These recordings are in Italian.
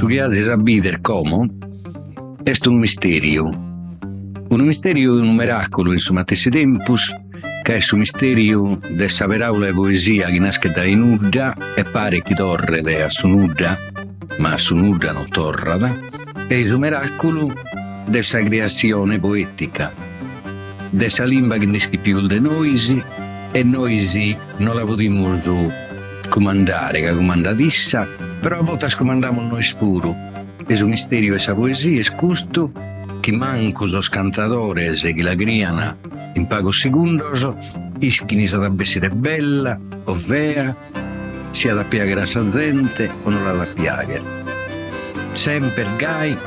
chiede sapere come, è un misterio. Un misterio e un miracolo in su matessi tempus, che è un misterio dessa paraula e poesia che nasce da inudda e pare che torrede a su nudda, ma a su nudda non torrada, e il miracolo dessa creazione poetica, dessa lingua che neschi più de noi e noi non la potremmo comandare, che comandatissa, però a volte scomandiamo noi spuro. Es un misterio esa poesia, es custo che manco los cantadores che la criana in pagos segundos, ischini sa da essere bella o vea, sia da piagere a sa gente o non la da piagere. Sempre gai,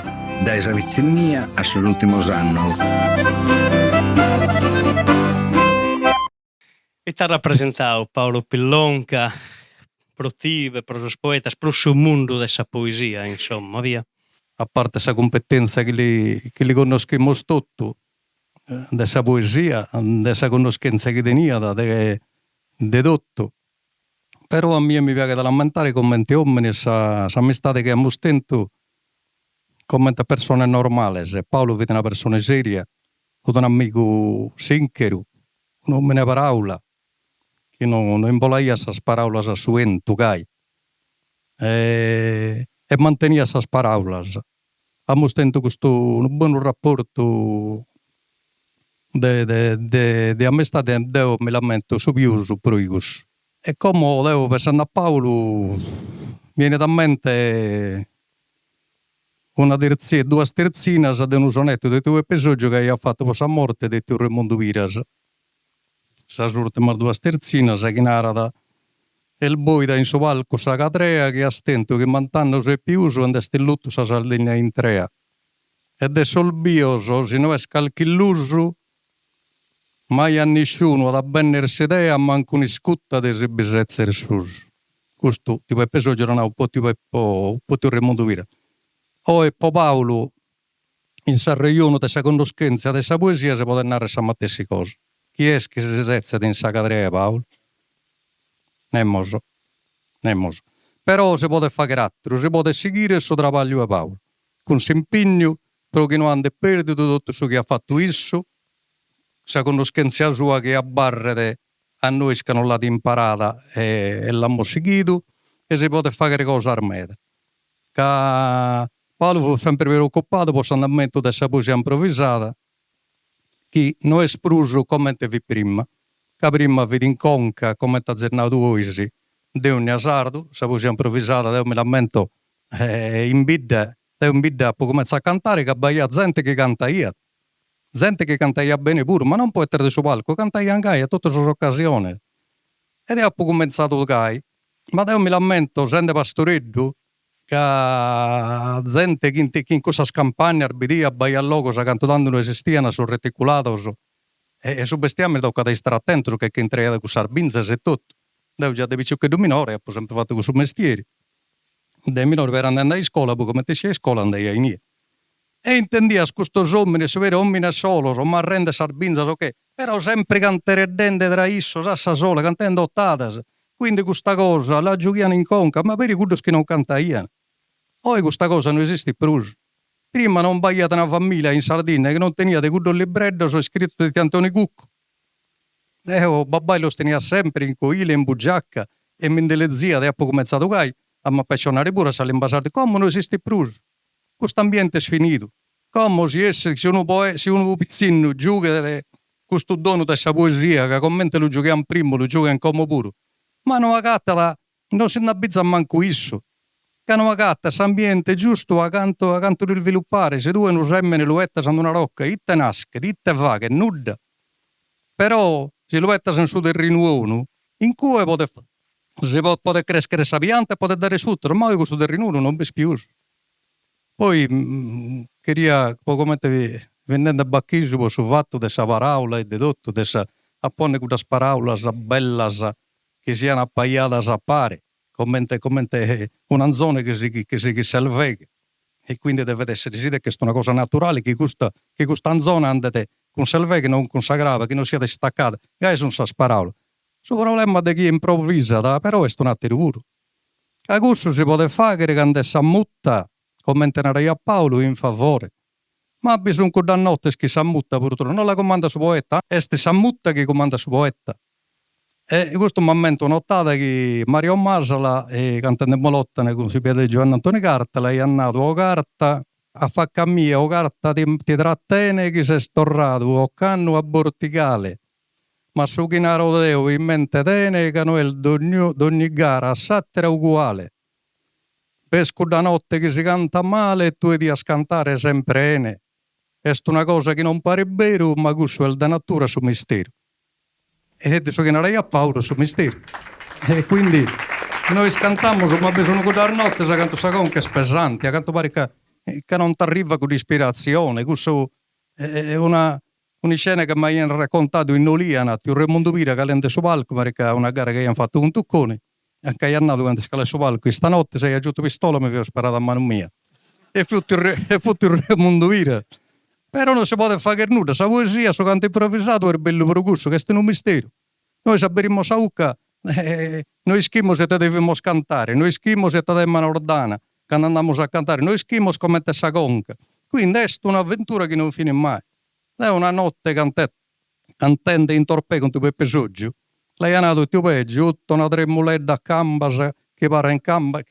da esa vizzenia a sus ultimos annos. E t'ha rappresentato Paolo Pillonca, protive, prosos poetas, pro su mondo dessa poesia, insomma, via. A parte questa competenza che li conosciamo tutti, dessa poesia, dessa conoscenza che tenia di tutto. Però a me mi piace da lamentare come te uomini, sa amistà che abbiamo stento, come persone normali. Paolo è una persona seria, un amico sincero, un uomo di parola, che non imbolaia queste parole a su ento, e manteneva queste parole. Abbiamo stento questo un buon rapporto di amistà, io mi lamento su più su Proigus. E come devo pensando a Paolo, viene da mente due terzine di un sonetto di tuo episodio che ha fatto per la morte di tuo Raimondo Viras. Queste ultime due terzine che narrano il boida in suo palco sa catrea che ha stento che mantanno se più quando è lutto sa Sardegna in trea. Ed è solbioso, se non è scalchilluso, mai a nessuno da bennersi idea, manco un'iscutta di ribisezze sus. Questo tipo episodio non ha un po' tipo il Raimondo Vira. O e Paolo, in Sarreiuno, di questa conoscenza, di questa poesia, si può narrare questa stessa cosa. Chi è che si sezza in sa catrea, Paolo? Nemmoso. Però si può fare altro, si può seguire il suo lavoro a Paolo, con s'impegno, però che non hanno perduto tutto ciò che ha fatto isso, questa conoscenza sua che a barre a noi che non l'ha imparata e l'abbiamo seguito, e si può fare cose armate. Paolo fu sempre preoccupato per l'andamento di questa poesia improvvisata, che non è spruso come vi prima, che prima vedi in conca come ti ha zernato oggi, di un sardo, questa poesia improvvisata, io mi lamento in bidda, poi comincia a cantare, che abbaia gente che canta io. Gente che canta bene pure, ma non può essere su palco, canta anche a tutte le occasioni. Ed è poi cominciato il gai. Ma io mi lamento, gente pastoreddo, che gente che in questa campagna arbidia, abbaia a logo, che tanto non esistevano sul reticolato, e su bestiame tocca di stare attento, che entra da questa arbinza e tutto. Io già devo dire che da minore, ho sempre fatto questo mestiere. Da minore per andare a scuola, poi come te sei a scuola, andai a inizio. E intendia questo uomini, se vero uomini solo, ma rende sarbinza, ok? Però sempre cantare dente tra isso, sassa sola, cantando ottatas. Quindi questa cosa la giochiano in conca, ma per i quelli che non cantano. Poi questa cosa non esiste più. Prima non bagliate una famiglia in Sardegna che non tenia di quello libretto, sono scritto di Antonio Cucco. Babbai lo tenia sempre in coile, in bugiacca, e mentre le zia, dopo cominciato a mi appassionare pure all'ambasciata, come non esiste più. Questo ambiente è finito. Come si esce, se uno pizzino gioca questo dono di questa poesia, che commenta lo giochiamo prima, lo giochiamo come pure. Ma non agatta, non si abbizza manco isso. Che non agatta questo ambiente giusto accanto di sviluppare. Se tu non semmene lo metti su una rocca, itte nasce, itte va, che nuda. Però se lo metti su terreno uno, in cui si può crescere questa pianta e può dare frutto, ma questo terreno non è più. Poi queria come venendo a bacchismo sul fatto di questa parola e di tutto, di appone queste parole belle che siano appaiate a pare, come una zona che si alvega. E quindi deve essere sì, che è una cosa naturale, che questa zona andate con salvega, non consagrava, che non sia distaccata. Che sono queste parole. Il problema di chi improvvisa, però è un altro puro. A questo si può fare quando si mutta Come narrai a Paolo in favore. Ma bisogna che da notte che s'ammutta purtroppo. Non la comanda su poeta, è s'ammutta che comanda su poeta. E in questo momento ho notato che Mario Masala, cantante Molottane, come si vede Giovanni Antonio Carta, lei ha nato la carta, a fa cammia, la carta ti trattene che si è storrato, o canno a borticale. Ma su chi ne rodeo in mente tene, che noi d'ogni gara a sattere uguale. Pesco da notte che si canta male e tu vedi a scantare sempre ene. È una cosa che non pare vero, ma questo è da natura su mistero. E adesso che ne a Paolo su mistero. E quindi noi scantiamo, ma bisogna che da notte si canta questa cosa che è pesante, canto pare che non ti arriva con l'ispirazione. Questo è una scena che mi hanno raccontato in Oliana, il Raimondo Pira che è su palco, perché è una gara che hanno fatto con Tucconi. Anche io nato quando scala su palco, e stanotte sei aggiunto pistola mi avevo sparato a mano mia. E tutto il Raimondo Pira. Però non si può fare che nulla, la poesia, su canto improvvisato è bello per questo, che è un mistero. Noi sappiamo sauca, noi schimmo se te dobbiamo cantare, noi schimmo se te dobbiamo ordana, quando andiamo a cantare, noi schimmo come te sa conca. Quindi è un'avventura che non finisce mai. È una notte cantante in torpè con tu Peppe Soggio. Lei è nato più peggio, tutto una tremoletta a cambas che pare in canna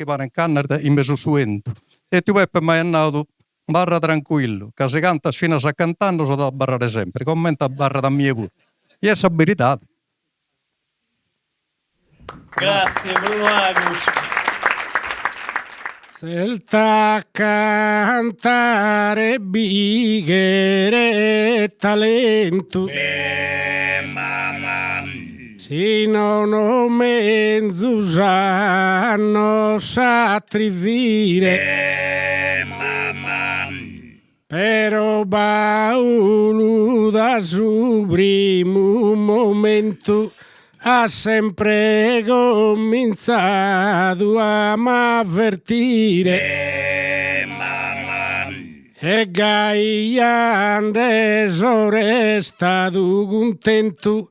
in mezzo suento. E tu Peppe mi è nato barra tranquillo, che si canta fino a cantando si da barrare sempre, commenta barra da mia pure. E è abilità. Grazie Bruno Agus. Selta cantare bighere talento. Si non mezzo sanno s'attrivire. Però Paolo da su primo momento ha sempre cominciato a m'avvertire. E Gaiande è stato contento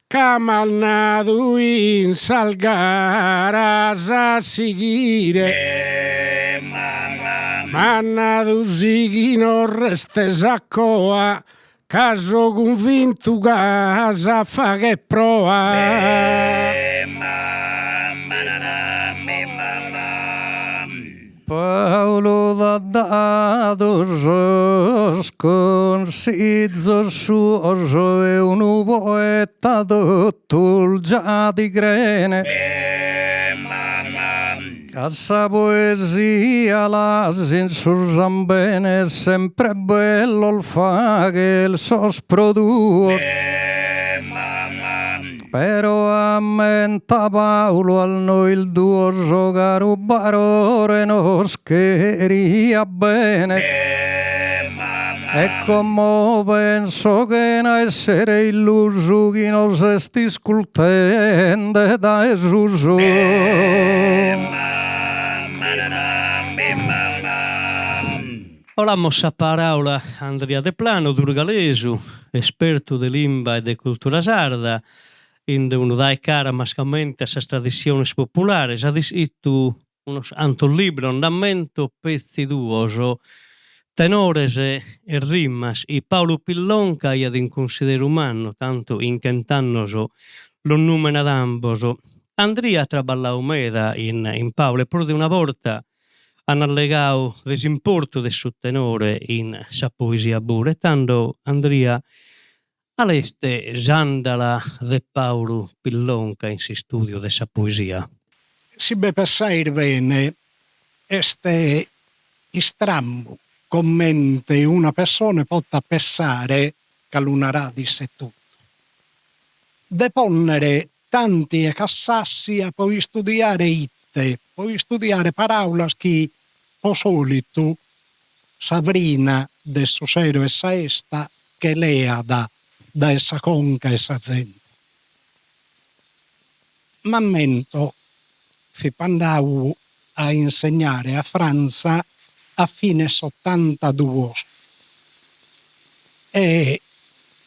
che m'ha nato in salgara a seguire. Ma nato sì che non resta saccoa, caso convinto casa fa che prova. Paolo da dato sconsiglio suo è un poeta tutto il già di grene. Cassa poesia la senso bene, sempre bello il fa che il sosproduo. Però ammenta Paolo al noi il duo giocare un barore non scheria bene. E come penso che non essere illuso che non si sti scultende da Esuso. Olamos a paraula Andrea De Plano, d'Urgalesu, esperto de limba e de cultura sarda, inde uno dai cara mascamente a esas tradiciones populares, ha disito unos antos libros, andamento, pezzi duoso, tenores e rimas, e Paolo Pillonca ia din considero umano, tanto incantannoso, lo numen ad amboso. Andrea traballau meda in Paolo, e pur de una volta hanno allegato desimporto del suo tenore in sa poesia pure, tanto Andrea all'este Giandala de Paolo Pillonca in si studio de sa poesia. Si be passare bene, este strambo, commente una persona possa pensare che l'unarà disse tutto. Deponnere tanti e cassassi a poi studiare itte, poi studiare parole che o solito Sabrina del suo serio e saesta che lea da essa conca e sa gente. M'ammento che andavo a insegnare a Francia a fine 82 e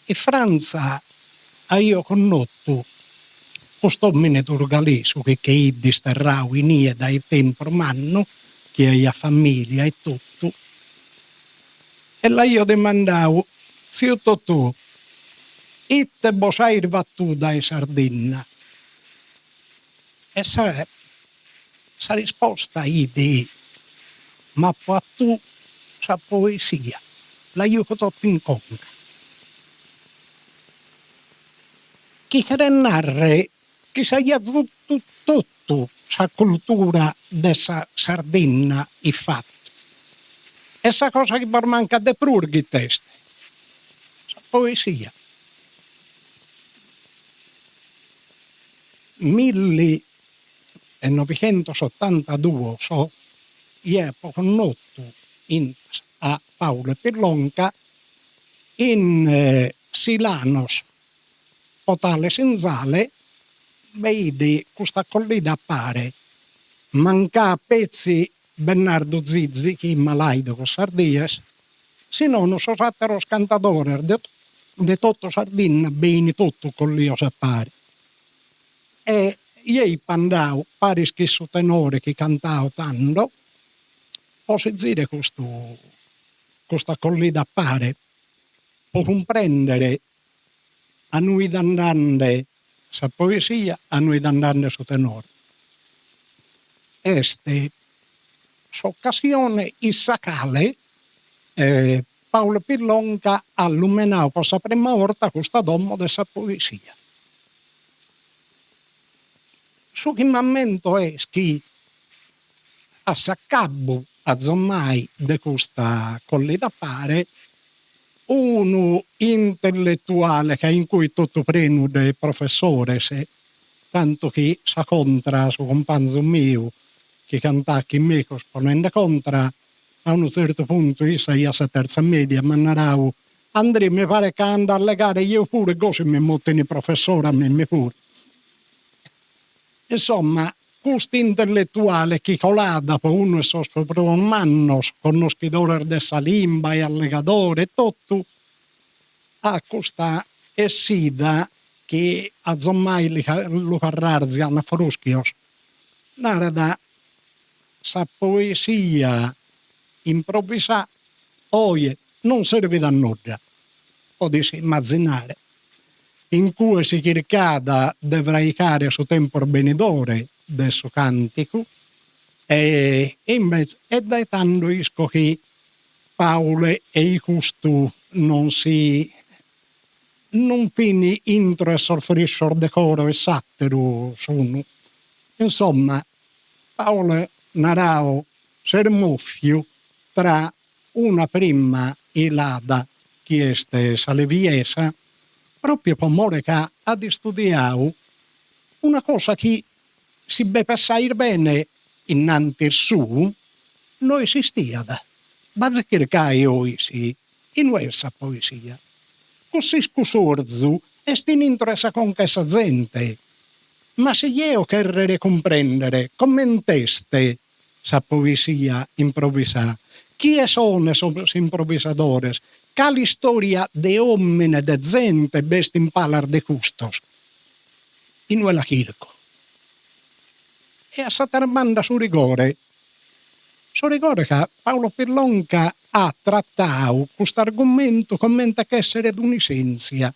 in Francia io conosco questo mine d'Urgalesu che disterrau in dai tempi romano che ha famiglia e tutto. E là io domandavo, zio Totò, ite bosai battuta in Sardegna? E sa risposta di ma poi tu sa poesia, la io che tutto in conca. Chi che narre, chi sa tutto sa cultura dessa Sardegna i fatti. Essa cosa che per manca de prurghi teste, sa poesia. 1972 so è conosciuto a Paolo Pillonca in Silanos Potale Senzale, vedi questa collina appare manca pezzi Bernardo Zizzi che è malaido con Sardies, se no non so fattero scantadore di tutto Sardegna bene tutto con l'io appare. E io pandau pare che su tenore che cantavo tanto, posso dire questa collina appare, può comprendere a noi dandande sa poesia, a noi dandande su tenore. Este s'occasione issacale Paolo Pillonca ha illuminato per la prima volta questa domo della poesia. Su che momento è che a s'accabbo a zommai di questa collina appare uno intellettuale che in cui tutto preno del professore, tanto che sa contra su compagno mio che canta che me corrispondente contra a un certo punto io sei a terza media ma narravo Andrea mi pare che anda a legare io pure così mi mottano il professore a me pure. Insomma questo intellettuale che colada per uno per un anno conoscitore della lingua e allegatore e tutto a questa essida che a zommai lo carrarzi a fruschios narada sa poesia improvvisa oie non serve da nulla o di immaginare in cui si cercava di vraicare su tempo benedore del suo cantico e invece è da tanto isco che Paolo e i custo non fini intro e soffrisce decoro e sattero sono. Insomma, Paolo narrò sermoffio tra una prima ilada che è saleviesa proprio per amore che ha studiato una cosa che si deve passare bene innanti su non esistia. Basta cercare oggi in questa poesia. Così scusorzu e stin interessa con questa gente. Ma se io querrere comprendere come teste sa poesia improvvisata, chi sono esos improvvisadores, quali storia de uomini, de gente, best impalar de custos. In quella chirco. E a stata domanda su rigore che Paolo Pillonca ha trattato questo argomento come che essere d'unisenzia.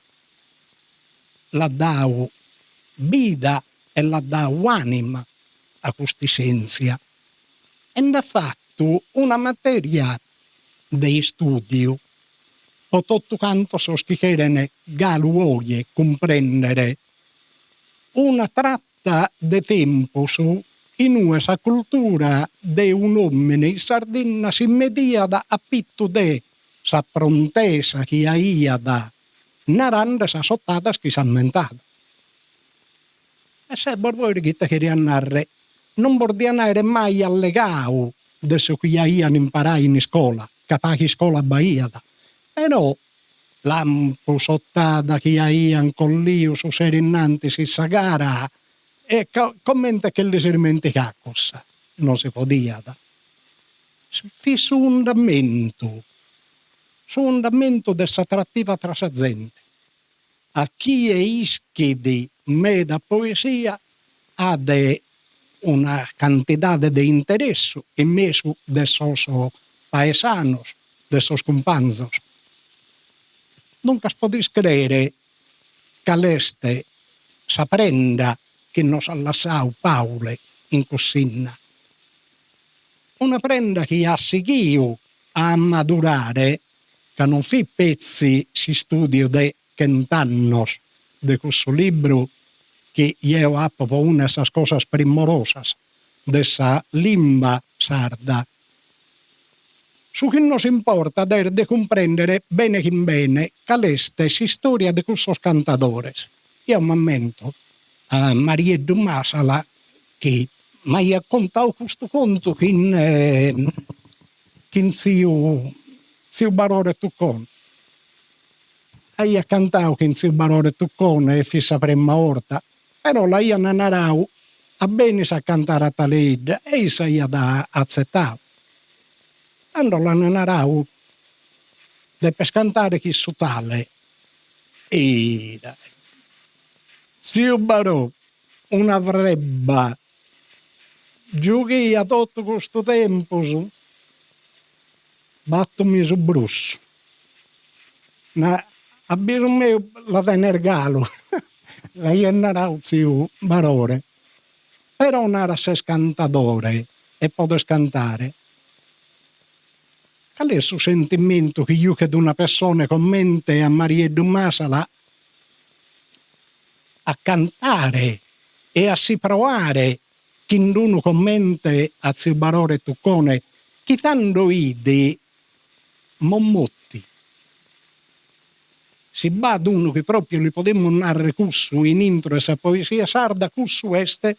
L'ha dato vita e l'ha dato anima a questa scienza. E ha fatto una materia di studio. O tutto quanto so schicherene galuoie comprendere una tratta di tempo su in questa cultura di un uomo in Sardegna si media da appitto de sa prontesa che ha da narrando sa sottata che si ammentata. E se voi che queria narrare non vorrei andare mai allegao adesso che hanno imparato in scuola, capace scuola Bahia. Però l'ampo sottata che hanno con l'io su Serinanti si sagara e commenta che le sermente caccossa non si può dire. Fi su fondamento dessa attrattiva tra sa gente. A chi è ischi di me da poesia ha de una cantidad de interesso in mesu de sos paesanos, de sos cumpanzos. Nunca podis credere cal'este sa prenda che nos ha lasciau Paule in cussinna. Una prenda che ha seguiu a madurare, che non fi pezzi si studio de 100 annos de questo libro, che io appo una de esas cosas primorosas de sa limba sarda. Su che nos importa de comprendere bene che bene cal'este si storia de questi cantadores. Io m'ammento a Marieddu Masala che mi ha contato questo conto che in zio Barore Tuccone. E ha cantato che in zio Barore Tuccone e fissa prima orta, però la io non narau a bene sa cantare a Taleid e sa ia da accettare. Quando la narau deve cantare chi su tale. E dai. Zio Barò, una vrebba, giochi a tutto questo tempo, battomi su brusso. A bisogno mio la tener galo, la narau zio Barore. Però non sei cantatore e potes cantare. Qual è il suo sentimento che io che una persona commenta a Marieddu Masala a cantare e a si provare che uno commenta a zio Barore Tuccone che tanto ide mommotti. Si va uno che proprio li potremmo narrare cussu in intro e sa poesia sarda cussu este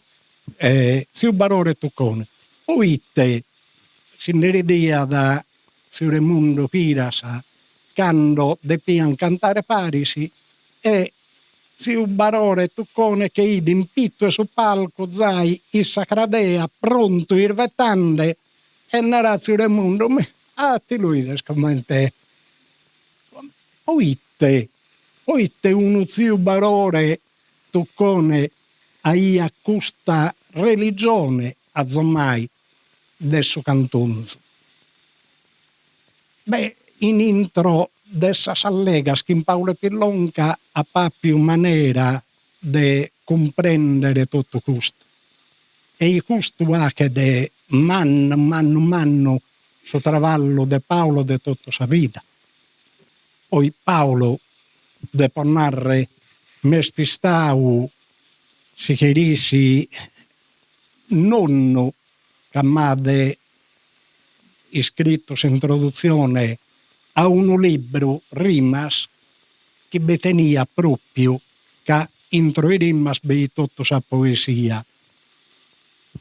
zio Barore Tuccone. Poi te si neredia da zio Raimundo Pirasa quando depian cantare Parisi e zio Barore Tuccone che ide in pitto e su palco zai il sacradea pronto irvetande e narà zio Raimundo ti lui descommente poi te uno zio Barore Tuccone a questa religione a zommai del suo cantonzo. Beh, in intro dessa sallegas che in Paolo Pillonca a più maniera di comprendere tutto questo. E questo anche de manno su travallo de Paolo de tutta sa vita. Poi Paolo de narrare mestistau si chiarisi nonno che m'ha iscritto in introduzione a un libro Rimas che tenia proprio che intro i rimas bei tutto sa poesia.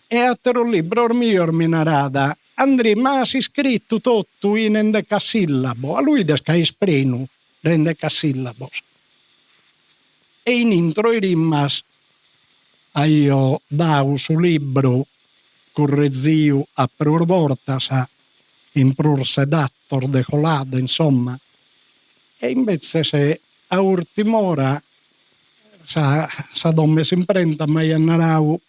E altro libro mio mi narada Andrì ma si scritto tutto in endecasillabo, a lui desca isprenu endecasillabos. E in intro i rimas a io dau su libro correziu a prur vortasa in prur sedattor de colada, insomma. E invece se a ultim'ora sa domme si imprenta ma io narau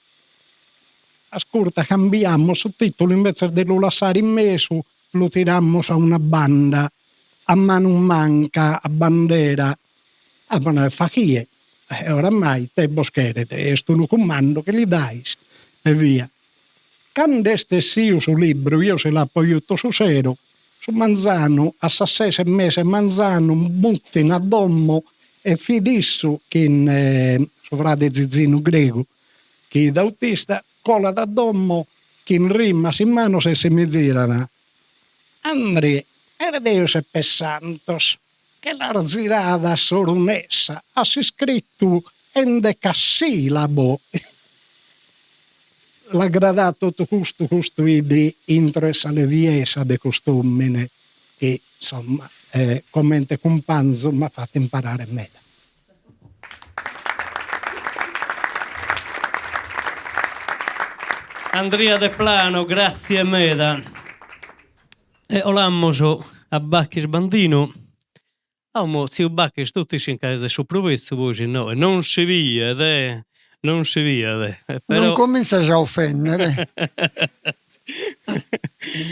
ascolta, cambiamo su titolo invece di lo lasciare in mesu, lo tirammo a una banda, a mano manca, a bandera. Ah, ma fa chi è? Oramai te boscherete, è un comando che gli dai e via. Quando stessio sul libro, io se l'ho poggiato su sero, su Manzano, a sassese mese Manzano, buttin a dommo e fidisso che in suo frate Zizzino Grego, che da autista, cola da dommo, che in rima in mano se mi girano. Andri, era Deus e Santos, che la girata solo un'essa, ha si scritto endecasillabo. L'ha gradato tutto questo di interesse alle viesa de costumine, che insomma, come companzo mi ha fatto imparare meglio. Andrea De Plano, grazie meda. E olammoso a Bacchis Bandino. Amo zio Bacchis tutti si incarica del suo provvezzo, voi no, e non si via, non si vede. Non Però... comincia a offendere.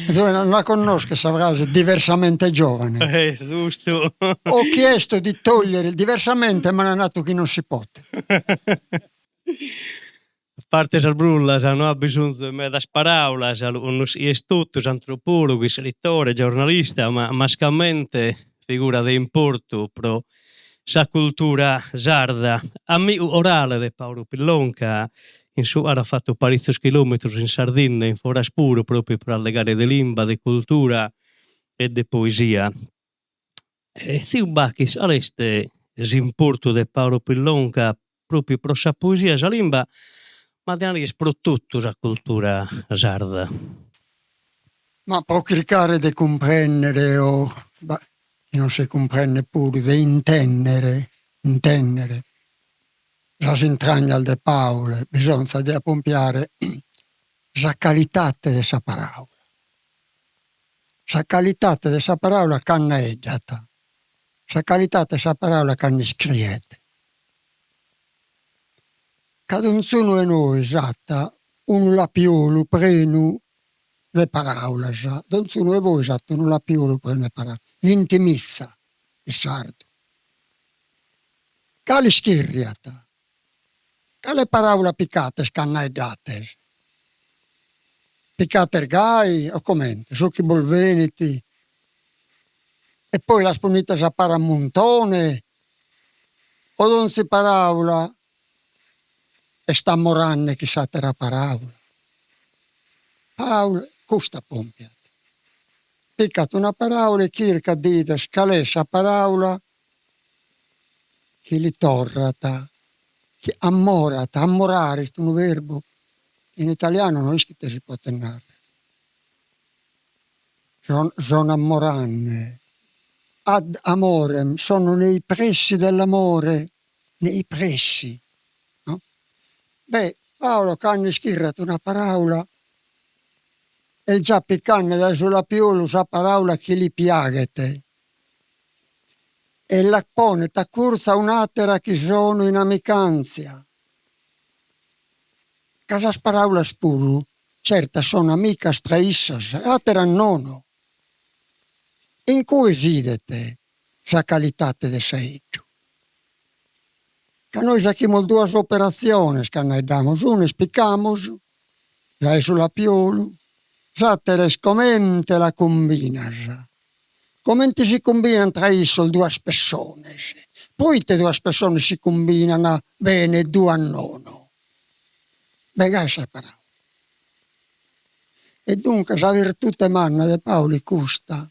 Non la conosco, saprà, diversamente giovane. Giusto. Ho chiesto di togliere il diversamente, ma è nato chi non si può. A parte sal brullas non ha bisogno di medas paraulas, unos studios, antropologi, scrittore, giornalista, ma mascamente figura di importo pro sa cultura sarda. Amico orale di Paolo Pillonca, ha fatto parecchi chilometri in Sardegna, in Foras Puro, proprio per allegare di lingua, di cultura e di poesia. E Ziu Bacchis, aleste l'importo di Paolo Pillonca proprio pro sa poesia, sa lingua, ma anche pro tutta la cultura sarda. Ma può cercare di comprendere o non si comprende pure, di intendere la entrañas di Paolo, bisogna di appompiare la qualità di sa parola. La qualità di sa parola canneggiata, la qualità di sa parola canniscriete. Cadunzuno di noi esatta un lapiolo prenu le parole, donzuno di voi esatta un lapiolo prenu le parole. L'intimissa, il sardo. Cali schirriata, cale parole piccate, scannaiate. Piccate gai, o commente, succhi bolveniti. E poi la spunita si appara a montone, o non si parola, e sta moranne chissà terra parola. Paolo, costa pompiat. Piccat una parola e circa dite scalessa parola che li torrata, che ammorata, ammorare, è un verbo. In italiano non è scritto si può tenere. Sono ammoranne. Ad amorem, sono nei pressi dell'amore, nei pressi. No? Beh, Paolo canne schirrato una parola e già piccanne da sulla piolo sa parola che li piaghete. E la pone ta cursa un'atera che sono in amicanzia. Casas paraulas puru, certa sono amicas traissas, atera nono. In cui videte sa qualità de seggio. Che noi sacchimo due operazioni che noi damos, una spiccamos, dai sulla piolo, sattere scomente la combinas. Commente si combinano tra isso due persone. Poi te due persone si combinano bene due a nono. Beh, sa parola. E dunque la virtù manna di Paolo custa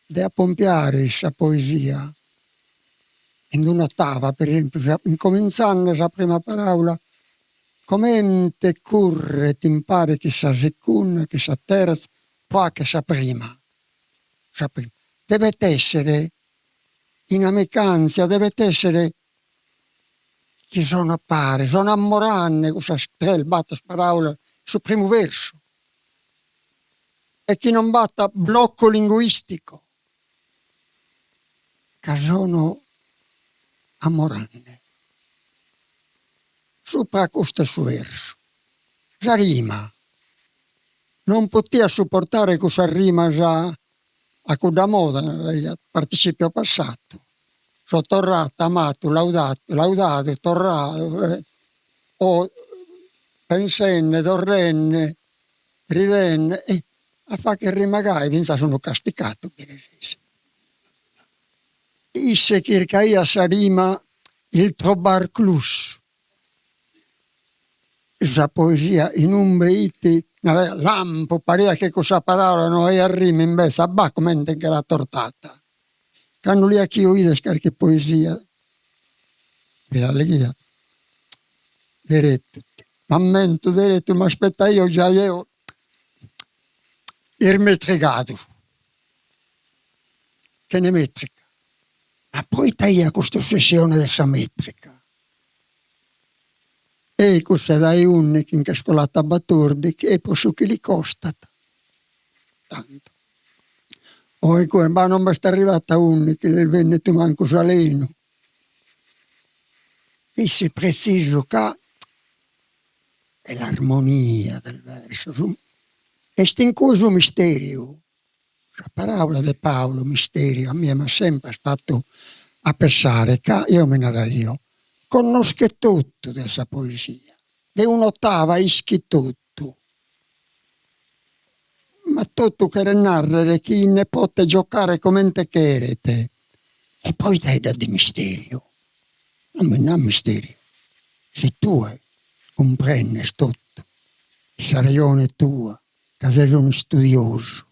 di appompiare questa poesia in un'ottava, per esempio, incominciando la prima parola, commente curre ti impare che sa seconda, che sa terza, poi che sa prima. Deve essere in amicanza, deve essere che sono appare, sono ammoranne, cosa strel, batte parola sul primo verso. E chi non batta blocco linguistico, che sono ammoranne. Sopra questo verso, la rima. Non poteva sopportare questa rima già a quella moda, participio passato. Sono torrato, amato, laudato, torrato, o pensenne, torrenne, ridenne, e a fa che rimagai, pensa sono casticato per esempio. Isse che sa rima il trobar clus. La poesia in un beiti, lampo, parea che cosa parola non è a rima in bessa, ba come che la tortata. Quando lì a chi ho ido scariche poesia, per allegria, diretto, mammento diretto, ma aspetta io già io, il metricato, che ne metrica. Ma poi taglia questa ossessione della metrica. E questa dai unni che in cascolata baturdi, e poi su che li costa tanto. Poi ma non basta arrivata unni che il veneto manco saleno. Dice preciso che è l'armonia del verso. E stincoso misterio. La parola di Paolo, misterio, a me mi ha sempre fatto a pensare che io me ne io conosco tutto della poesia. Di un'ottava ischi tutto. Ma tutto che narrare chi ne può giocare come te chiedete. E poi dai da di misterio. Non è misterio. Se tu comprendi tutto, la ragione tua, che sei un studioso,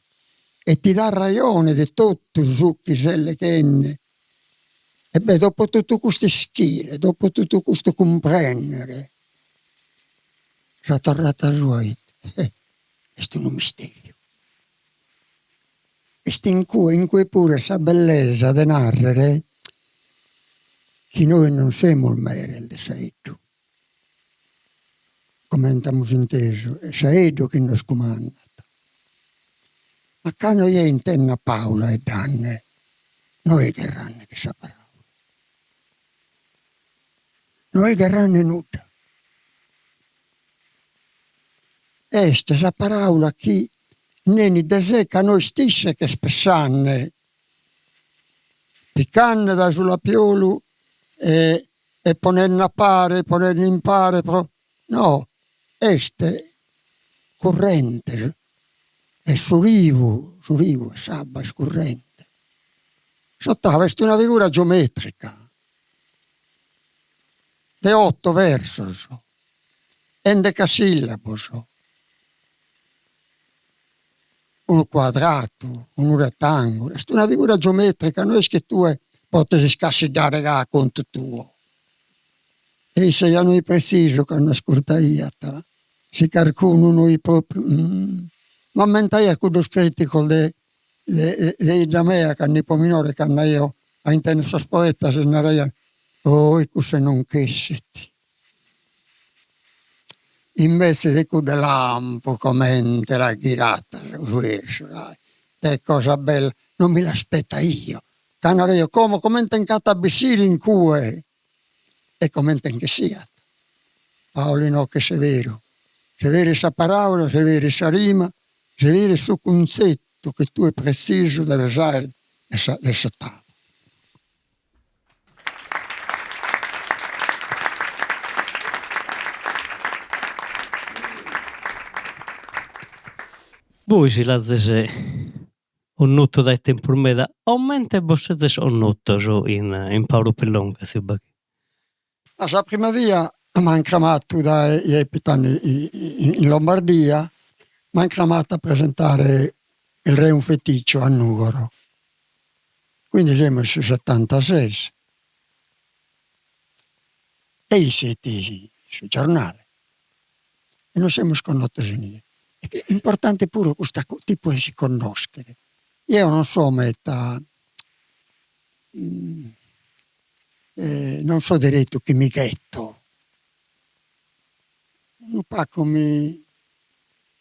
e ti dà ragione di tutto su chi sei che è. E beh, dopo tutto questo schire, dopo tutto questo comprendere, la tornata sua è un misterio. E in cui pure sa bellezza di narrare che noi non siamo il mare il deserto. Come abbiamo inteso, è Saedo che nos comanda. Ma quando io intendo Paola e Danne, noi che ranne che sa parola. Noi che ranne nuda. Esta sa parola che neni deseca noi stesse che spessanne, piccanne da sulla piolu e ponenne a pare, ponenne in pare, no, este corrente, è surivo, sabba, scorrente. Sottava, è una figura geometrica, de 8 versos, endecasillabos, un quadrato, un rettangolo, è una figura geometrica, non è che tu potessi scassidare a conto tuo. E se io non preciso che una scurtaiata, se qualcuno noi proprio... Ma mentre quello scritto da me, che ne può minore, che io a intendere questa poeta, se ne era, se non chessiti. Invece di quella lampo, come la girata, è cosa bella, non me l'aspetta io. Canario, come in catabissiri in cui, e come in che sia. Paolino che se vero questa parola, se vero questa rima, se vero il suo concetto che tu è preciso deve usare questa tavola. Voi si lazese onnutto dai tempo meda, aumente bossete onnutto in Paolo Pellonca, si bacchi. Ma la prima via mi hanno chiamato dai abitati in Lombardia, mi hanno chiamato a presentare il Re un feticcio a Nuoro. Quindi siamo su 76. E siete sul giornale. E non siamo sconosciuti niente. È importante pure questo tipo di si conoscere. Io non so metà, non so diretto che mi ghetto. Un pacco mi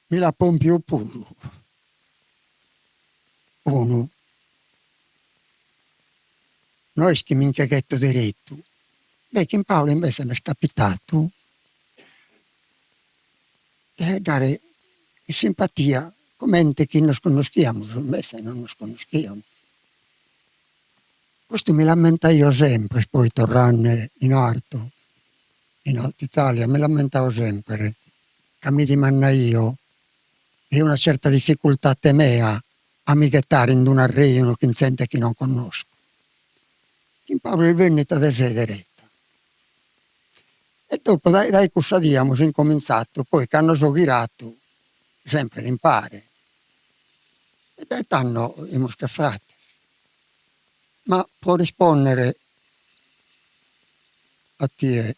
la pompio pure. Uno. Non è che mi ghetto diretto. Beh, che in Paolo invece mi è capitato di dare simpatia come che non conosciamo, invece non nos conosciamo. Questo mi lamenta io sempre, poi tornando in Alta Italia, mi lamentavo sempre che mi dimanda io e una certa difficoltà temea a mi gettare in una regione che sente che non conosco. In Paolo il Veneto del Rederetta. E dopo dai cosa abbiamo incominciato, poi che hanno girato sempre impare. E da tanto abbiamo scaffrato. Ma può rispondere a te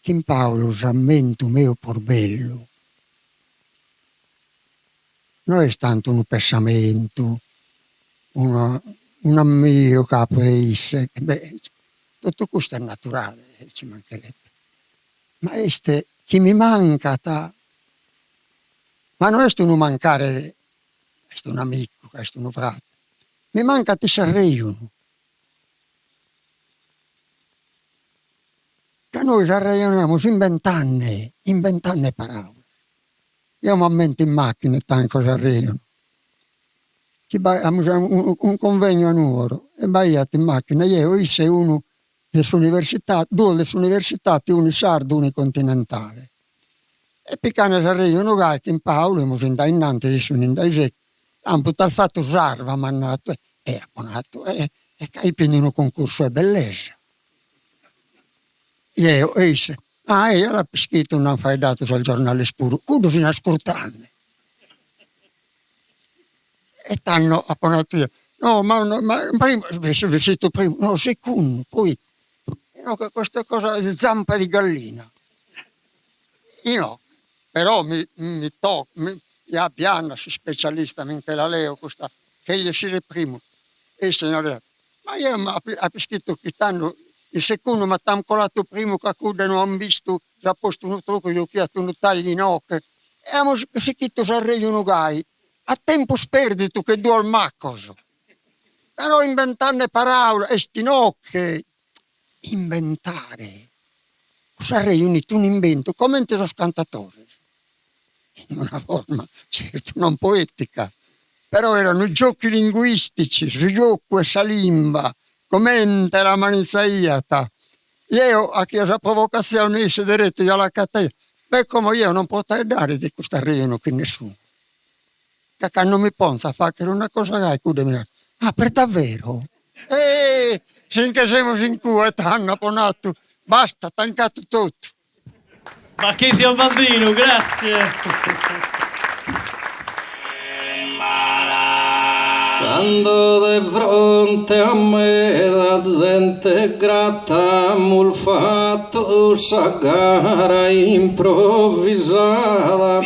che in Paolo rammento mio porbello non è tanto un pensamento, un ammiro capo di sé. Beh, tutto questo è naturale, ci mancherebbe. Ma este chi mi manca, ma non è un mancare, è un amico, è un frate. Mi manca ti sarreiono. Che noi ci arreioniamo in 20 anni parole. Io mi ammento in macchina e tanto ci arreiono. Un convegno a Nuoro e vai in macchina. Io sei uno dell'università, due dell'università, uno sardo, uno continentale. E piccane ci arreiano che in Paolo, e in da innanzi, sono in dai secchi. Hanno buttato il fatto sarva, mannato, e abbonato, e che prendi un concorso di bellezza. Io disse, io l'ho scritto non fai dato sul giornale spuro, uno fino a ascoltarne. E t'hanno abbonato io. No, ma prima, vestito prima, no, secondo, poi, no, che questa cosa è zampa di gallina. Io no, però mi la piana, si specialista, minchia la leo, questa, che gli si primo. E il signore, ma io ho scritto che stanno, il secondo mi hanno colato primo che non hanno visto, già posto un trucco, gli ho chiesto un taglio in occhio. E abbiamo scritto se arreglio gai, a tempo sperdito che do al maccoso. Però inventare parole, e stinocche, inventare. Cosa arreglio un invento, come in lo scantatore. In una forma, certo, non poetica. Però erano giochi linguistici, gioco e salimba, come la manizaiata. Io a chi ha provocazione esce diretto io alla catena. Beh, come io non potrei dare di questo arreglio che nessuno. Che non mi pensa a fare una cosa che ah, per davvero? Finché siamo in cui t'hanno apponato, basta, tancato tutto. Marchesio Baldino, grazie. Quando di fronte a me la gente gratta m'ho fatto sta gara improvvisata.